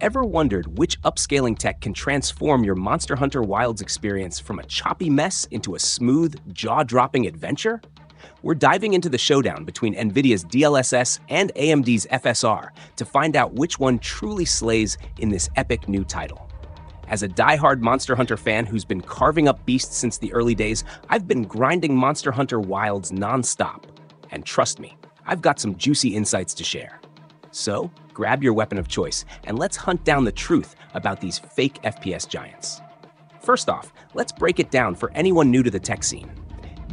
Ever wondered which upscaling tech can transform your Monster Hunter Wilds experience from a choppy mess into a smooth, jaw-dropping adventure? We're diving into the showdown between NVIDIA's DLSS and AMD's FSR to find out which one truly slays in this epic new title. As a die-hard Monster Hunter fan who's been carving up beasts since the early days, I've been grinding Monster Hunter Wilds non-stop. And trust me, I've got some juicy insights to share. So, grab your weapon of choice and let's hunt down the truth about these fake FPS giants. First off, let's break it down for anyone new to the tech scene.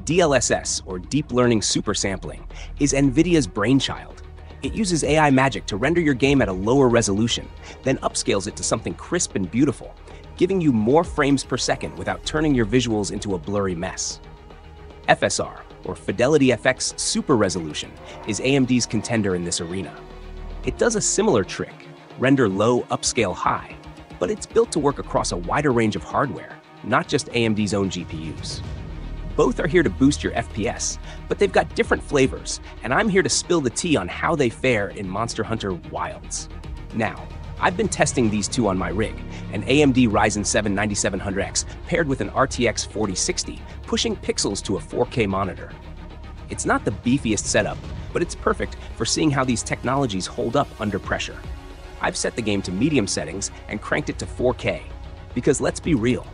DLSS, or Deep Learning Super Sampling, is NVIDIA's brainchild. It uses AI magic to render your game at a lower resolution, then upscales it to something crisp and beautiful, giving you more frames per second without turning your visuals into a blurry mess. FSR, or Fidelity FX Super Resolution, is AMD's contender in this arena. It does a similar trick, render low, upscale high, but it's built to work across a wider range of hardware, not just AMD's own GPUs. Both are here to boost your FPS, but they've got different flavors, and I'm here to spill the tea on how they fare in Monster Hunter Wilds. Now, I've been testing these two on my rig, an AMD Ryzen 7 9700X paired with an RTX 4060, pushing pixels to a 4K monitor. It's not the beefiest setup, but it's perfect for seeing how these technologies hold up under pressure. I've set the game to medium settings and cranked it to 4K, because let's be real,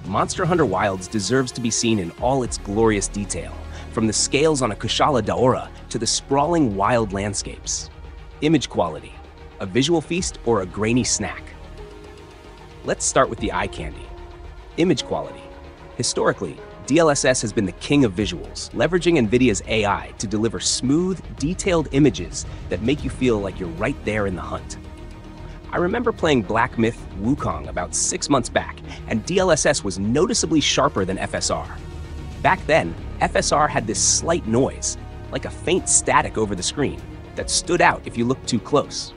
Monster Hunter Wilds deserves to be seen in all its glorious detail, from the scales on a Kushala Daora to the sprawling wild landscapes. Image quality, a visual feast or a grainy snack? Let's start with the eye candy. Image quality. Historically, DLSS has been the king of visuals, leveraging NVIDIA's AI to deliver smooth, detailed images that make you feel like you're right there in the hunt. I remember playing Black Myth Wukong about 6 months back, and DLSS was noticeably sharper than FSR. Back then, FSR had this slight noise, like a faint static over the screen, that stood out if you looked too close.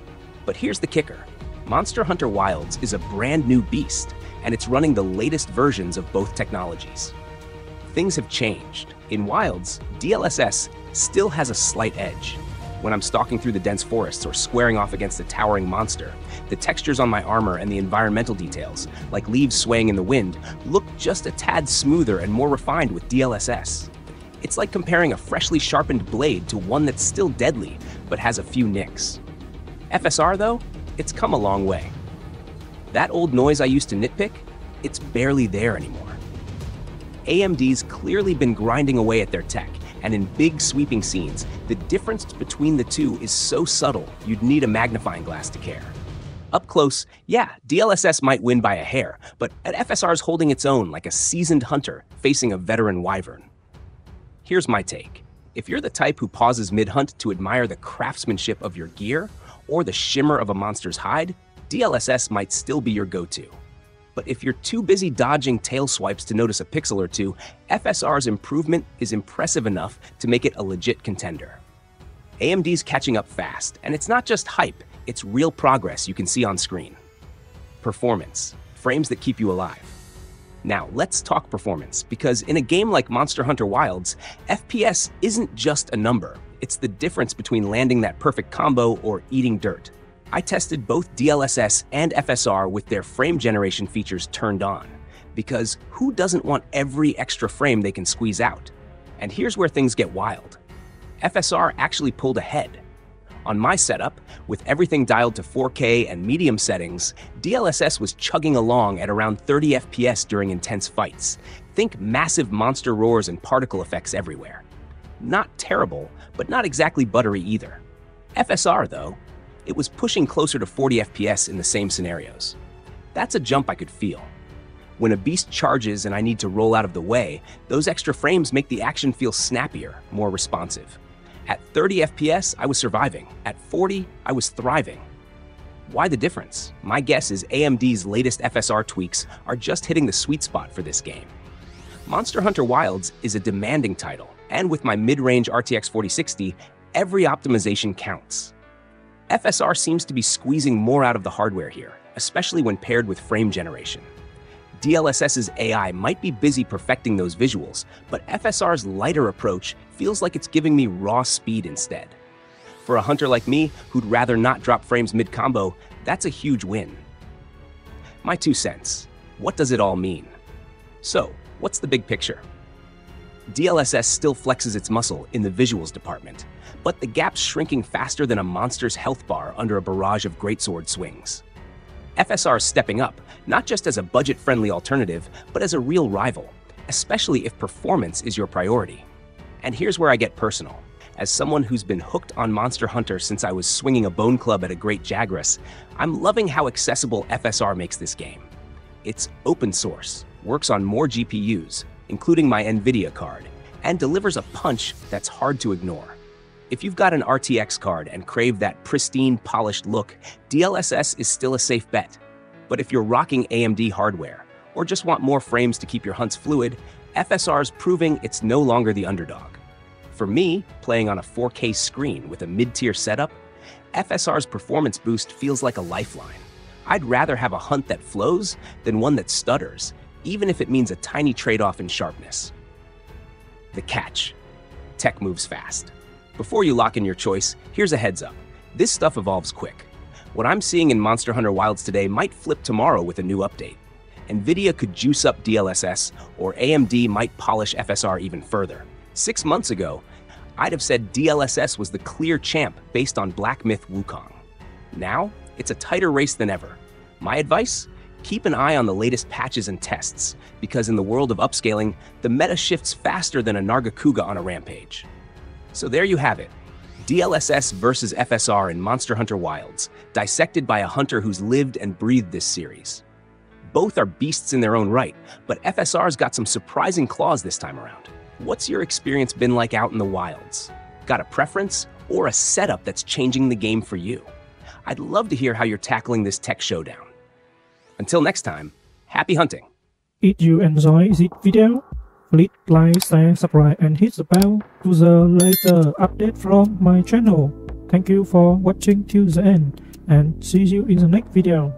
But here's the kicker. Monster Hunter Wilds is a brand new beast, and it's running the latest versions of both technologies. Things have changed. In Wilds, DLSS still has a slight edge. When I'm stalking through the dense forests or squaring off against a towering monster, the textures on my armor and the environmental details, like leaves swaying in the wind, look just a tad smoother and more refined with DLSS. It's like comparing a freshly sharpened blade to one that's still deadly, but has a few nicks. FSR, though, it's come a long way. That old noise I used to nitpick, it's barely there anymore. AMD's clearly been grinding away at their tech, and in big sweeping scenes, the difference between the two is so subtle you'd need a magnifying glass to care. Up close, yeah, DLSS might win by a hair, but FSR's holding its own like a seasoned hunter facing a veteran wyvern. Here's my take. If you're the type who pauses mid-hunt to admire the craftsmanship of your gear or the shimmer of a monster's hide, DLSS might still be your go-to. But if you're too busy dodging tail swipes to notice a pixel or two, FSR's improvement is impressive enough to make it a legit contender. AMD's catching up fast, and it's not just hype, it's real progress you can see on screen. Performance, frames that keep you alive. Now, let's talk performance, because in a game like Monster Hunter Wilds, FPS isn't just a number, it's the difference between landing that perfect combo or eating dirt. I tested both DLSS and FSR with their frame generation features turned on, because who doesn't want every extra frame they can squeeze out? And here's where things get wild. FSR actually pulled ahead. On my setup, with everything dialed to 4K and medium settings, DLSS was chugging along at around 30 FPS during intense fights. Think massive monster roars and particle effects everywhere. Not terrible, but not exactly buttery either. FSR, though, it was pushing closer to 40 FPS in the same scenarios. That's a jump I could feel. When a beast charges and I need to roll out of the way, those extra frames make the action feel snappier, more responsive. At 30 FPS, I was surviving. At 40, I was thriving. Why the difference? My guess is AMD's latest FSR tweaks are just hitting the sweet spot for this game. Monster Hunter Wilds is a demanding title, and with my mid-range RTX 4060, every optimization counts. FSR seems to be squeezing more out of the hardware here, especially when paired with frame generation. DLSS's AI might be busy perfecting those visuals, but FSR's lighter approach feels like it's giving me raw speed instead. For a hunter like me, who'd rather not drop frames mid-combo, that's a huge win. My 2 cents. What does it all mean? So, what's the big picture? DLSS still flexes its muscle in the visuals department, but the gap's shrinking faster than a monster's health bar under a barrage of greatsword swings. FSR is stepping up, not just as a budget-friendly alternative, but as a real rival, especially if performance is your priority. And here's where I get personal. As someone who's been hooked on Monster Hunter since I was swinging a bone club at a great Jagras, I'm loving how accessible FSR makes this game. It's open source, works on more GPUs, including my NVIDIA card, and delivers a punch that's hard to ignore. If you've got an RTX card and crave that pristine, polished look, DLSS is still a safe bet. But if you're rocking AMD hardware, or just want more frames to keep your hunts fluid, FSR's proving it's no longer the underdog. For me, playing on a 4K screen with a mid-tier setup, FSR's performance boost feels like a lifeline. I'd rather have a hunt that flows than one that stutters, even if it means a tiny trade-off in sharpness. The catch. Tech moves fast. Before you lock in your choice, here's a heads up. This stuff evolves quick. What I'm seeing in Monster Hunter Wilds today might flip tomorrow with a new update. NVIDIA could juice up DLSS, or AMD might polish FSR even further. 6 months ago, I'd have said DLSS was the clear champ based on Black Myth Wukong. Now, it's a tighter race than ever. My advice? Keep an eye on the latest patches and tests, because in the world of upscaling, the meta shifts faster than a Nargacuga on a rampage. So there you have it. DLSS versus FSR in Monster Hunter Wilds, dissected by a hunter who's lived and breathed this series. Both are beasts in their own right, but FSR's got some surprising claws this time around. What's your experience been like out in the wilds? Got a preference or a setup that's changing the game for you? I'd love to hear how you're tackling this tech showdown. Until next time, happy hunting! If you enjoy this video, please like, share, subscribe and hit the bell to the latest update from my channel. Thank you for watching till the end and see you in the next video.